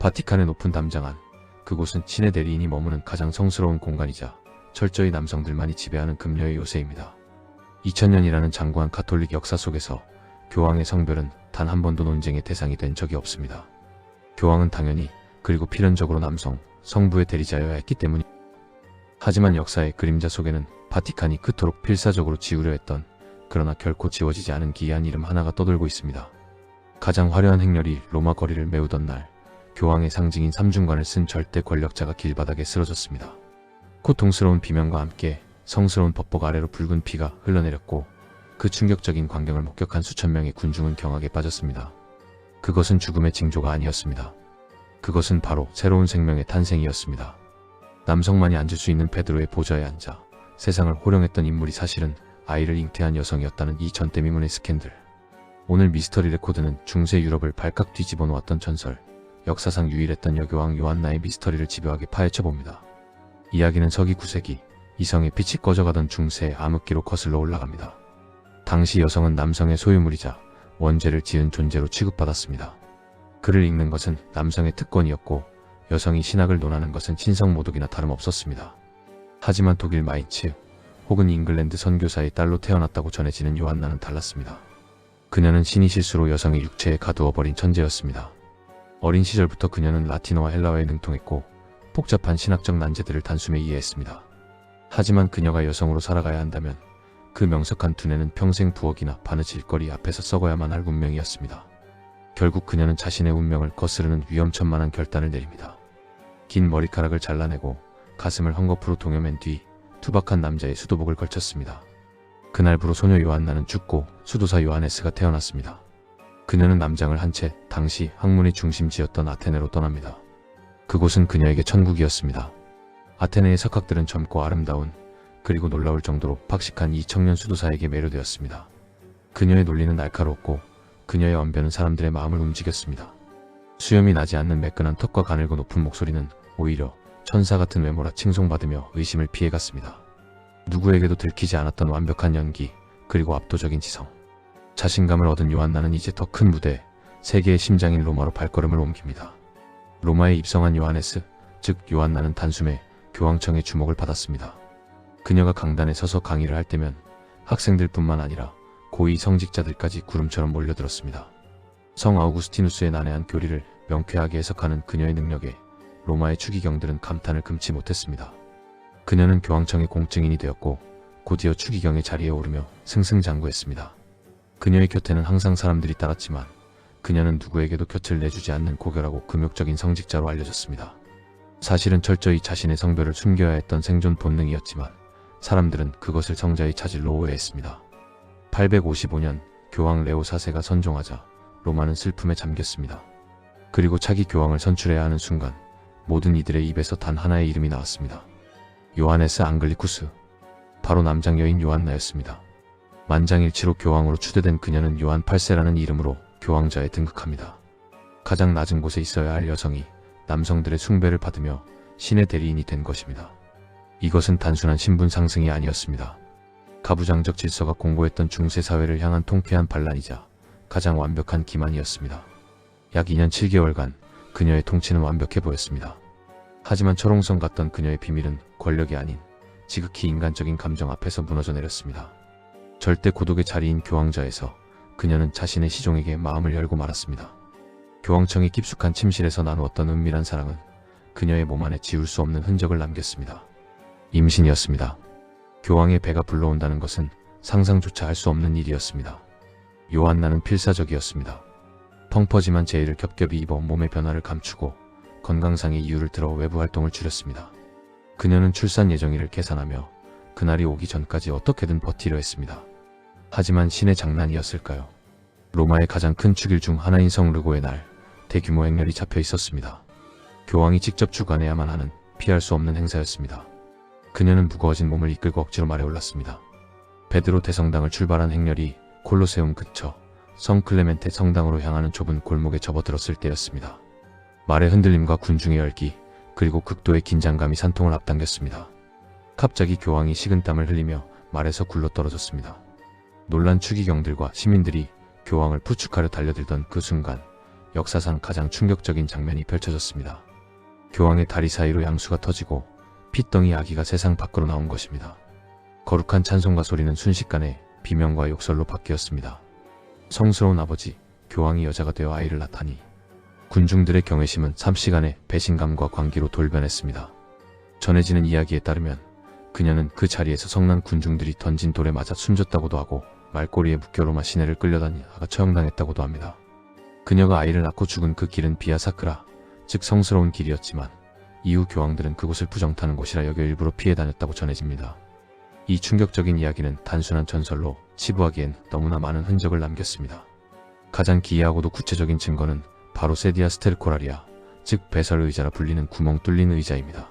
바티칸의 높은 담장 안, 그곳은 신의 대리인이 머무는 가장 성스러운 공간이자 철저히 남성들만이 지배하는 금녀의 요새입니다. 2000년이라는 장구한 가톨릭 역사 속에서 교황의 성별은 단 한 번도 논쟁의 대상이 된 적이 없습니다. 교황은 당연히 그리고 필연적으로 남성, 성부의 대리자여야 했기 때문입니다. 하지만 역사의 그림자 속에는 바티칸이 그토록 필사적으로 지우려 했던, 그러나 결코 지워지지 않은 기이한 이름 하나가 떠돌고 있습니다. 가장 화려한 행렬이 로마 거리를 메우던 날, 교황의 상징인 삼중관을 쓴 절대 권력자가 길바닥에 쓰러졌습니다. 고통스러운 비명과 함께 성스러운 법복 아래로 붉은 피가 흘러내렸고, 그 충격적인 광경을 목격한 수천 명의 군중은 경악에 빠졌습니다. 그것은 죽음의 징조가 아니었습니다. 그것은 바로 새로운 생명의 탄생이었습니다. 남성만이 앉을 수 있는 베드로의 보좌에 앉아 세상을 호령했던 인물이 사실은 아이를 잉태한 여성이었다는 이 전대미문의 스캔들. 오늘 미스터리 레코드는 중세 유럽을 발칵 뒤집어 놓았던 전설, 역사상 유일했던 여교황 요한나의 미스터리를 집요하게 파헤쳐봅니다. 이야기는 서기 9세기, 이성의 빛이 꺼져가던 중세의 암흑기로 거슬러 올라갑니다. 당시 여성은 남성의 소유물이자 원죄를 지은 존재로 취급받았습니다. 글을 읽는 것은 남성의 특권이었고, 여성이 신학을 논하는 것은 신성모독이나 다름없었습니다. 하지만 독일 마인츠 혹은 잉글랜드 선교사의 딸로 태어났다고 전해지는 요한나는 달랐습니다. 그녀는 신이 실수로 여성의 육체에 가두어버린 천재였습니다. 어린 시절부터 그녀는 라틴어와 헬라어에 능통했고 복잡한 신학적 난제들을 단숨에 이해했습니다. 하지만 그녀가 여성으로 살아가야 한다면 그 명석한 두뇌는 평생 부엌이나 바느질 거리 앞에서 썩어야만 할 운명이었습니다. 결국 그녀는 자신의 운명을 거스르는 위험천만한 결단을 내립니다. 긴 머리카락을 잘라내고 가슴을 헝겊으로 동여맨 뒤 투박한 남자의 수도복을 걸쳤습니다. 그날부로 소녀 요한나는 죽고 수도사 요하네스가 태어났습니다. 그녀는 남장을 한 채 당시 학문의 중심지였던 아테네로 떠납니다. 그곳은 그녀에게 천국이었습니다. 아테네의 석학들은 젊고 아름다운, 그리고 놀라울 정도로 박식한 이 청년 수도사에게 매료되었습니다. 그녀의 논리는 날카롭고 그녀의 언변은 사람들의 마음을 움직였습니다. 수염이 나지 않는 매끈한 턱과 가늘고 높은 목소리는 오히려 천사 같은 외모라 칭송받으며 의심을 피해갔습니다. 누구에게도 들키지 않았던 완벽한 연기, 그리고 압도적인 지성. 자신감을 얻은 요한나는 이제 더 큰 무대, 세계의 심장인 로마로 발걸음을 옮깁니다. 로마에 입성한 요하네스, 즉 요한나는 단숨에 교황청의 주목을 받았습니다. 그녀가 강단에 서서 강의를 할 때면 학생들뿐만 아니라 고위 성직자들까지 구름처럼 몰려들었습니다. 성 아우구스티누스의 난해한 교리를 명쾌하게 해석하는 그녀의 능력에 로마의 추기경들은 감탄을 금치 못했습니다. 그녀는 교황청의 공증인이 되었고 곧이어 추기경의 자리에 오르며 승승장구했습니다. 그녀의 곁에는 항상 사람들이 따랐지만 그녀는 누구에게도 곁을 내주지 않는 고결하고 금욕적인 성직자로 알려졌습니다. 사실은 철저히 자신의 성별을 숨겨야 했던 생존 본능이었지만 사람들은 그것을 성자의 차질로 오해했습니다. 855년 교황 레오 4세가 선종하자 로마는 슬픔에 잠겼습니다. 그리고 차기 교황을 선출해야 하는 순간 모든 이들의 입에서 단 하나의 이름이 나왔습니다. 요하네스 앙글리쿠스, 바로 남장 여인 요한나였습니다. 만장일치로 교황으로 추대된 그녀는 요한 8세라는 이름으로 교황자에 등극합니다. 가장 낮은 곳에 있어야 할 여성이 남성들의 숭배를 받으며 신의 대리인이 된 것입니다. 이것은 단순한 신분 상승이 아니었습니다. 가부장적 질서가 공고했던 중세 사회를 향한 통쾌한 반란이자 가장 완벽한 기만이었습니다. 약 2년 7개월간 그녀의 통치는 완벽해 보였습니다. 하지만 철옹성 같던 그녀의 비밀은 권력이 아닌 지극히 인간적인 감정 앞에서 무너져 내렸습니다. 절대 고독의 자리인 교황자에서 그녀는 자신의 시종에게 마음을 열고 말았습니다. 교황청이 깊숙한 침실에서 나누었던 은밀한 사랑은 그녀의 몸 안에 지울 수 없는 흔적을 남겼습니다. 임신이었습니다. 교황의 배가 불러온다는 것은 상상조차 할 수 없는 일이었습니다. 요한나는 필사적이었습니다. 펑퍼짐한 제의를 겹겹이 입어 몸의 변화를 감추고 건강상의 이유를 들어 외부 활동을 줄였습니다. 그녀는 출산 예정일을 계산하며 그날이 오기 전까지 어떻게든 버티려 했습니다. 하지만 신의 장난이었을까요? 로마의 가장 큰 축일 중 하나인 성르고의 날, 대규모 행렬이 잡혀 있었습니다. 교황이 직접 주관해야만 하는 피할 수 없는 행사였습니다. 그녀는 무거워진 몸을 이끌고 억지로 말에 올랐습니다. 베드로 대성당을 출발한 행렬이 콜로세움 근처 성 클레멘테 성당으로 향하는 좁은 골목에 접어들었을 때였습니다. 말의 흔들림과 군중의 열기, 그리고 극도의 긴장감이 산통을 앞당겼습니다. 갑자기 교황이 식은땀을 흘리며 말에서 굴러떨어졌습니다. 놀란 추기경들과 시민들이 교황을 부축하려 달려들던 그 순간 역사상 가장 충격적인 장면이 펼쳐졌습니다. 교황의 다리 사이로 양수가 터지고 핏덩이 아기가 세상 밖으로 나온 것입니다. 거룩한 찬송가 소리는 순식간에 비명과 욕설로 바뀌었습니다. 성스러운 아버지, 교황이 여자가 되어 아이를 낳다니. 군중들의 경외심은 잠시간에 배신감과 광기로 돌변했습니다. 전해지는 이야기에 따르면 그녀는 그 자리에서 성난 군중들이 던진 돌에 맞아 숨졌다고도 하고 말꼬리에 묶여 로마 시내를 끌려다니다가 처형당했다고도 합니다. 그녀가 아이를 낳고 죽은 그 길은 비아 사크라, 즉 성스러운 길이었지만 이후 교황들은 그곳을 부정타는 곳이라 여겨 일부러 피해 다녔다고 전해집니다. 이 충격적인 이야기는 단순한 전설로 치부하기엔 너무나 많은 흔적을 남겼습니다. 가장 기이하고도 구체적인 증거는 바로 세디아 스테르코라리아, 즉 배설 의자라 불리는 구멍 뚫린 의자입니다.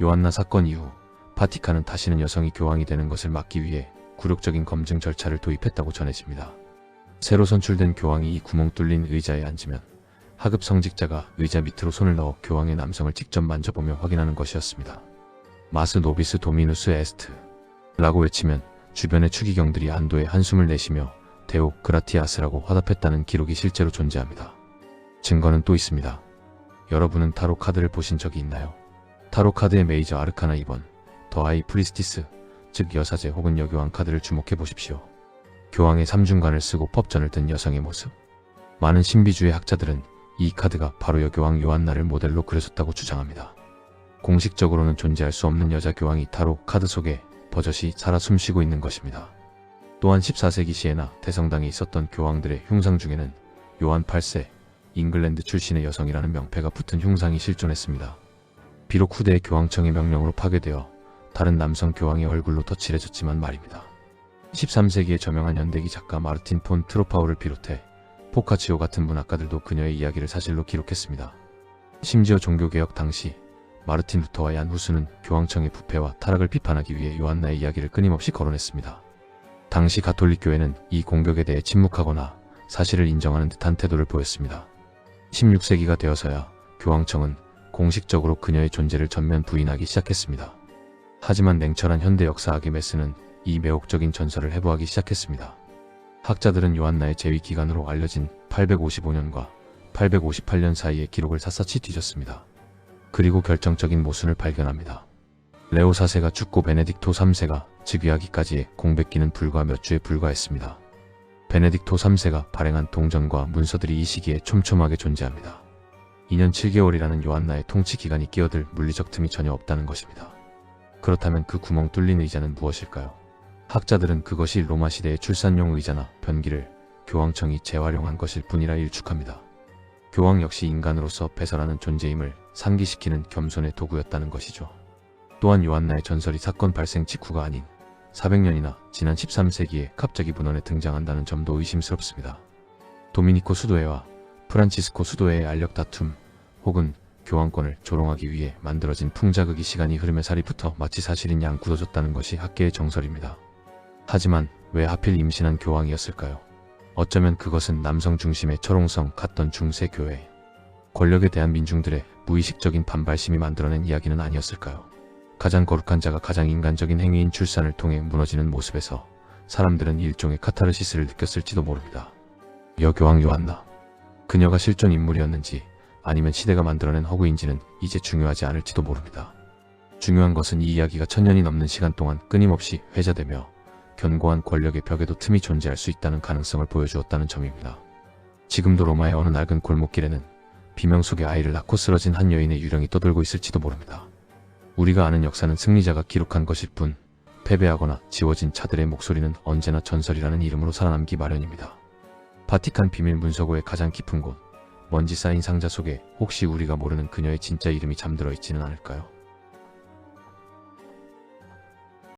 요한나 사건 이후 바티칸은 다시는 여성이 교황이 되는 것을 막기 위해 굴욕적인 검증 절차를 도입했다고 전해집니다. 새로 선출된 교황이 이 구멍 뚫린 의자에 앉으면 하급 성직자가 의자 밑으로 손을 넣어 교황의 남성을 직접 만져보며 확인하는 것이었습니다. 마스 노비스 도미누스 에스트 라고 외치면 주변의 추기경들이 안도의 한숨을 내쉬며 데오 그라티아스라고 화답했다는 기록이 실제로 존재합니다. 증거는 또 있습니다. 여러분은 타로 카드를 보신 적이 있나요? 타로 카드의 메이저 아르카나 2번 더 하이 프리스티스, 즉 여사제 혹은 여교황 카드를 주목해 보십시오. 교황의 삼중관을 쓰고 법전을 든 여성의 모습. 많은 신비주의 학자들은 이 카드가 바로 여교황 요한나를 모델로 그려졌다고 주장합니다. 공식적으로는 존재할 수 없는 여자 교황이 타로 카드 속에 버젓이 살아 숨쉬고 있는 것입니다. 또한 14세기 시에나 대성당에 있었던 교황들의 흉상 중에는 요한 8세, 잉글랜드 출신의 여성이라는 명패가 붙은 흉상이 실존했습니다. 비록 후대의 교황청의 명령으로 파괴되어 다른 남성 교황의 얼굴로 덧칠해졌지만 말입니다. 13세기에 저명한 연대기 작가 마르틴 폰 트로파우를 비롯해 포카치오 같은 문학가들도 그녀의 이야기를 사실로 기록했습니다. 심지어 종교개혁 당시 마르틴 루터와 얀 후스는 교황청의 부패와 타락을 비판하기 위해 요한나의 이야기를 끊임없이 거론했습니다. 당시 가톨릭 교회는 이 공격에 대해 침묵하거나 사실을 인정하는 듯한 태도를 보였습니다. 16세기가 되어서야 교황청은 공식적으로 그녀의 존재를 전면 부인하기 시작했습니다. 하지만 냉철한 현대 역사학의 메스는 이 매혹적인 전설을 해부하기 시작했습니다. 학자들은 요한나의 재위 기간으로 알려진 855년과 858년 사이의 기록을 샅샅이 뒤졌습니다. 그리고 결정적인 모순을 발견합니다. 레오 4세가 죽고 베네딕토 3세가 즉위하기까지의 공백기는 불과 몇 주에 불과했습니다. 베네딕토 3세가 발행한 동전과 문서들이 이 시기에 촘촘하게 존재합니다. 2년 7개월이라는 요한나의 통치 기간이 끼어들 물리적 틈이 전혀 없다는 것입니다. 그렇다면 그 구멍 뚫린 의자는 무엇일까요? 학자들은 그것이 로마 시대의 출산용 의자나 변기를 교황청이 재활용한 것일 뿐이라 일축합니다. 교황 역시 인간으로서 배설하는 존재임을 상기시키는 겸손의 도구였다는 것이죠. 또한 요한나의 전설이 사건 발생 직후가 아닌 400년이나 지난 13세기에 갑자기 문헌에 등장한다는 점도 의심스럽습니다. 도미니코 수도회와 프란치스코 수도회의 알력 다툼 혹은 교황권을 조롱하기 위해 만들어진 풍자극이 시간이 흐름에 살이 붙어 마치 사실인 양 굳어졌다는 것이 학계의 정설입니다. 하지만 왜 하필 임신한 교황이었을까요? 어쩌면 그것은 남성 중심의 철옹성 같던 중세 교회, 권력에 대한 민중들의 무의식적인 반발심이 만들어낸 이야기는 아니었을까요? 가장 거룩한 자가 가장 인간적인 행위인 출산을 통해 무너지는 모습에서 사람들은 일종의 카타르시스를 느꼈을지도 모릅니다. 여교황 요한나. 그녀가 실존 인물이었는지 아니면 시대가 만들어낸 허구인지는 이제 중요하지 않을지도 모릅니다. 중요한 것은 이 이야기가 1000년이 넘는 시간 동안 끊임없이 회자되며 견고한 권력의 벽에도 틈이 존재할 수 있다는 가능성을 보여주었다는 점입니다. 지금도 로마의 어느 낡은 골목길에는 비명 속에 아이를 낳고 쓰러진 한 여인의 유령이 떠돌고 있을지도 모릅니다. 우리가 아는 역사는 승리자가 기록한 것일 뿐 패배하거나 지워진 자들의 목소리는 언제나 전설이라는 이름으로 살아남기 마련입니다. 바티칸 비밀 문서고의 가장 깊은 곳, 먼지 쌓인 상자 속에 혹시 우리가 모르는 그녀의 진짜 이름이 잠들어 있지는 않을까요?